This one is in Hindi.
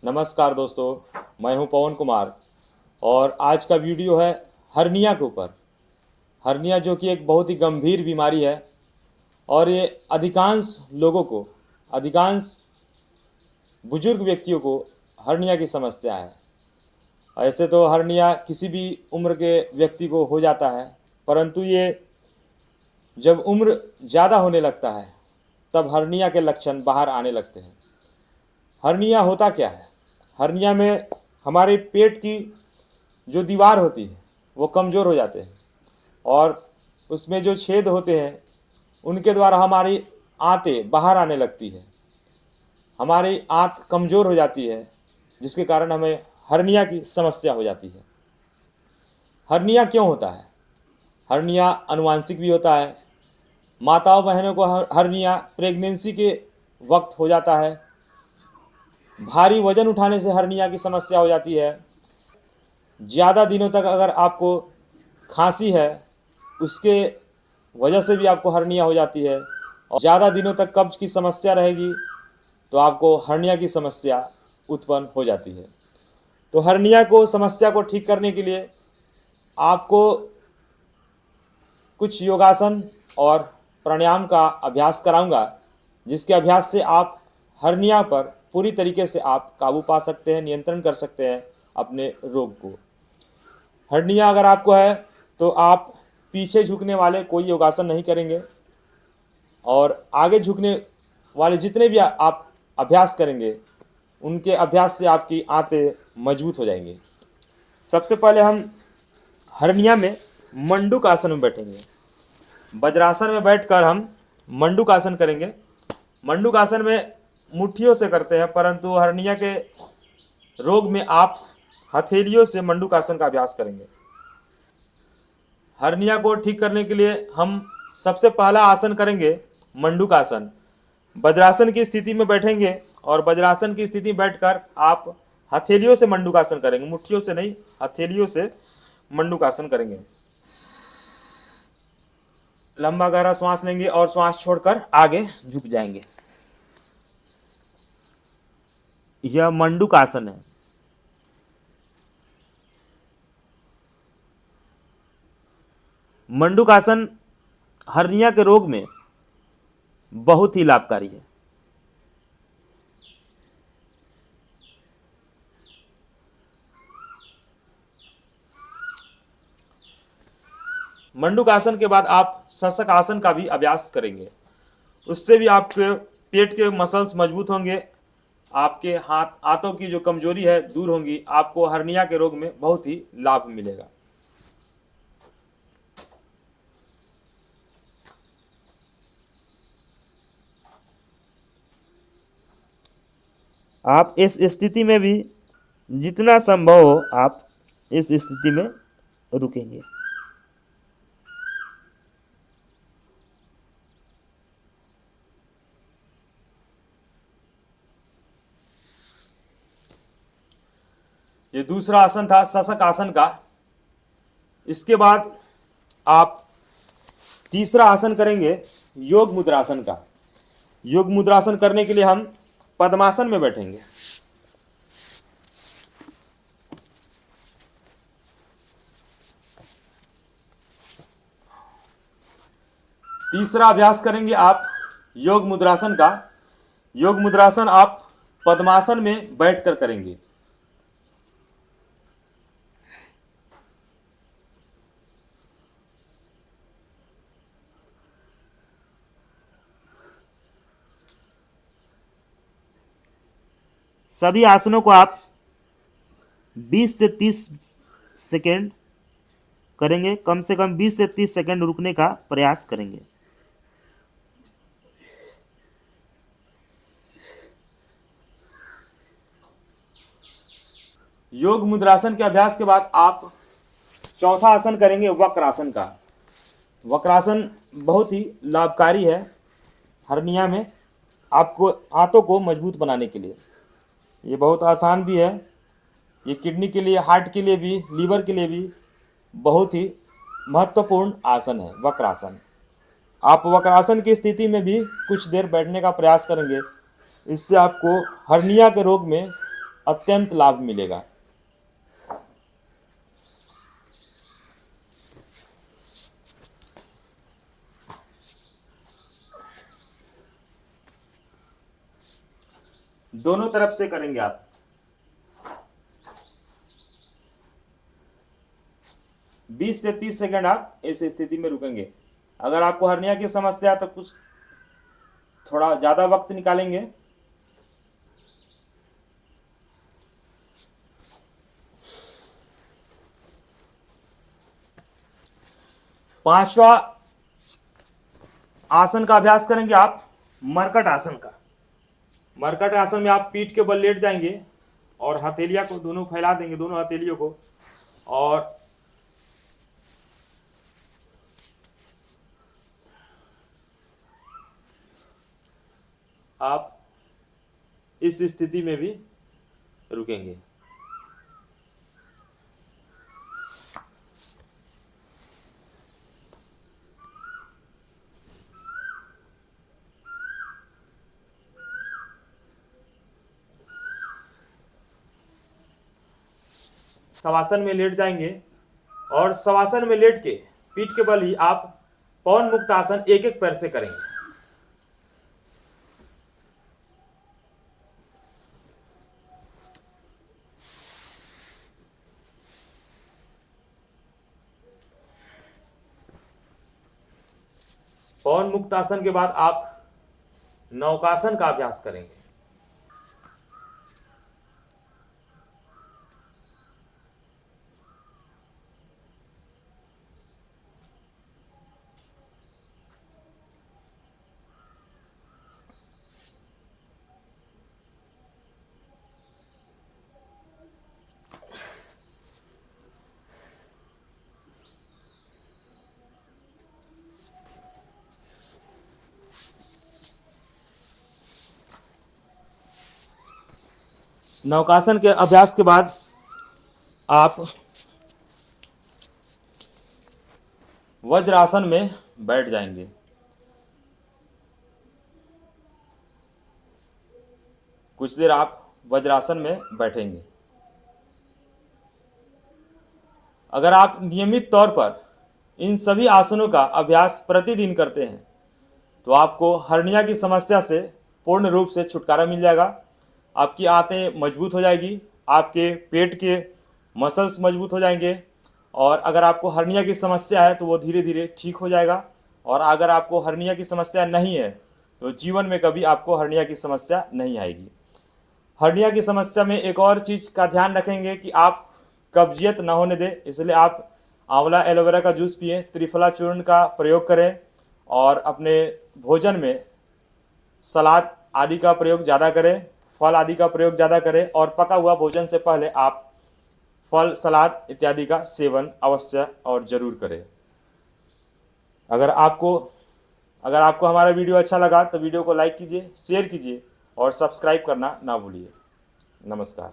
नमस्कार दोस्तों, मैं हूं पवन कुमार और आज का वीडियो है हर्निया के ऊपर। हर्निया जो कि एक बहुत ही गंभीर बीमारी है और ये अधिकांश लोगों को, अधिकांश बुजुर्ग व्यक्तियों को हर्निया की समस्या है। ऐसे तो हर्निया किसी भी उम्र के व्यक्ति को हो जाता है, परंतु ये जब उम्र ज़्यादा होने लगता है तब हर्निया के लक्षण बाहर आने लगते हैं। हर्निया होता क्या है? हर्निया में हमारे पेट की जो दीवार होती है वो कमज़ोर हो जाते हैं और उसमें जो छेद होते हैं उनके द्वारा हमारी आंतें बाहर आने लगती है। हमारी आंत कमज़ोर हो जाती है जिसके कारण हमें हर्निया की समस्या हो जाती है। हर्निया क्यों होता है? हर्निया आनुवांशिक भी होता है। माताओं बहनों को हर्निया प्रेगनेंसी के वक्त हो जाता है। भारी वजन उठाने से हर्निया की समस्या हो जाती है। ज़्यादा दिनों तक अगर आपको खांसी है उसके वजह से भी आपको हर्निया हो जाती है और ज़्यादा दिनों तक कब्ज की समस्या रहेगी तो आपको हर्निया की समस्या उत्पन्न हो जाती है। तो हर्निया को समस्या को ठीक करने के लिए आपको कुछ योगासन और प्राणायाम का अभ्यास कराऊंगा, जिसके अभ्यास से आप हर्निया पर पूरी तरीके से आप काबू पा सकते हैं, नियंत्रण कर सकते हैं अपने रोग को। हर्निया अगर आपको है तो आप पीछे झुकने वाले कोई योगासन नहीं करेंगे और आगे झुकने वाले जितने भी आप अभ्यास करेंगे उनके अभ्यास से आपकी आंतें मजबूत हो जाएंगी। सबसे पहले हम हर्निया में मंडूक आसन में बैठेंगे। वज्रासन में बैठकर हम मंडूक आसन करेंगे। मंडूक आसन में मुट्ठियों से करते हैं, परंतु हर्निया के रोग में आप हथेलियों से मंडूक आसन का अभ्यास करेंगे। हर्निया को ठीक करने के लिए हम सबसे पहला आसन करेंगे मंडूक आसन। वज्रासन की स्थिति में बैठेंगे और वज्रासन की स्थिति में बैठकर आप हथेलियों से मंडूक आसन करेंगे, मुट्ठियों से नहीं, हथेलियों से मंडूक आसन करेंगे। लंबा गहरा श्वास लेंगे और श्वास छोड़कर आगे झुक जाएंगे। यह मंडूक आसन है। मंडूक आसन हर्निया के रोग में बहुत ही लाभकारी है। मंडूक आसन के बाद आप शशक आसन का भी अभ्यास करेंगे। उससे भी आपके पेट के मसल्स मजबूत होंगे, आपके हाथों की जो कमजोरी है दूर होंगी, आपको हर्निया के रोग में बहुत ही लाभ मिलेगा। आप इस स्थिति में भी जितना संभव हो आप इस स्थिति में रुकेंगे। ये दूसरा आसन था शशक आसन का। इसके बाद आप तीसरा आसन करेंगे योग मुद्रासन का। योग मुद्रासन करने के लिए हम पद्मासन में बैठेंगे। तीसरा अभ्यास करेंगे आप योग मुद्रासन का। योग मुद्रासन आप पद्मासन में बैठकर करेंगे। सभी आसनों को आप 20 से 30 सेकेंड करेंगे। कम से कम 20 से 30 सेकेंड रुकने का प्रयास करेंगे। योग मुद्रासन के अभ्यास के बाद आप चौथा आसन करेंगे वक्रासन का। वक्रासन बहुत ही लाभकारी है हर्निया में, आपको आंतों को मजबूत बनाने के लिए। ये बहुत आसान भी है। ये किडनी के लिए, हार्ट के लिए भी, लीवर के लिए भी बहुत ही महत्वपूर्ण आसन है वक्रासन। आप वक्रासन की स्थिति में भी कुछ देर बैठने का प्रयास करेंगे। इससे आपको हर्निया के रोग में अत्यंत लाभ मिलेगा। दोनों तरफ से करेंगे आप। बीस से 30 सेकंड आप इस स्थिति में रुकेंगे। अगर आपको हर्निया की समस्या है तो कुछ थोड़ा ज़्यादा वक्त निकालेंगे। पांचवा आसन का अभ्यास करेंगे आप, मरकट आसन का। मरकट आसन में आप पीठ के बल लेट जाएंगे और हथेलियां को दोनों फैला देंगे, दोनों हथेलियों को, और आप इस स्थिति में भी रुकेंगे। शवासन में लेट जाएंगे और शवासन में लेट के पीठ के बल ही आप पवन मुक्त आसन एक एक पैर से करेंगे। पवन मुक्त आसन के बाद आप नौकासन का अभ्यास करेंगे। नौकासन के अभ्यास के बाद आप वज्रासन में बैठ जाएंगे। कुछ देर आप वज्रासन में बैठेंगे। अगर आप नियमित तौर पर इन सभी आसनों का अभ्यास प्रतिदिन करते हैं तो आपको हर्निया की समस्या से पूर्ण रूप से छुटकारा मिल जाएगा। आपकी आंतें मजबूत हो जाएगी, आपके पेट के मसल्स मजबूत हो जाएंगे, और अगर आपको हर्निया की समस्या है तो वो धीरे धीरे ठीक हो जाएगा। और अगर आपको हर्निया की समस्या नहीं है तो जीवन में कभी आपको हर्निया की समस्या नहीं आएगी। हर्निया की समस्या में एक और चीज़ का ध्यान रखेंगे कि आप कब्जियत ना होने दें, इसलिए आप आंवला एलोवेरा का जूस पिएं, त्रिफला चूर्ण का प्रयोग करें, और अपने भोजन में सलाद आदि का प्रयोग ज़्यादा करें, फल आदि का प्रयोग ज़्यादा करें, और पका हुआ भोजन से पहले आप फल, सलाद इत्यादि का सेवन अवश्य और ज़रूर करें। अगर आपको हमारा वीडियो अच्छा लगा तो वीडियो को लाइक कीजिए, शेयर कीजिए और सब्सक्राइब करना ना भूलिए। नमस्कार।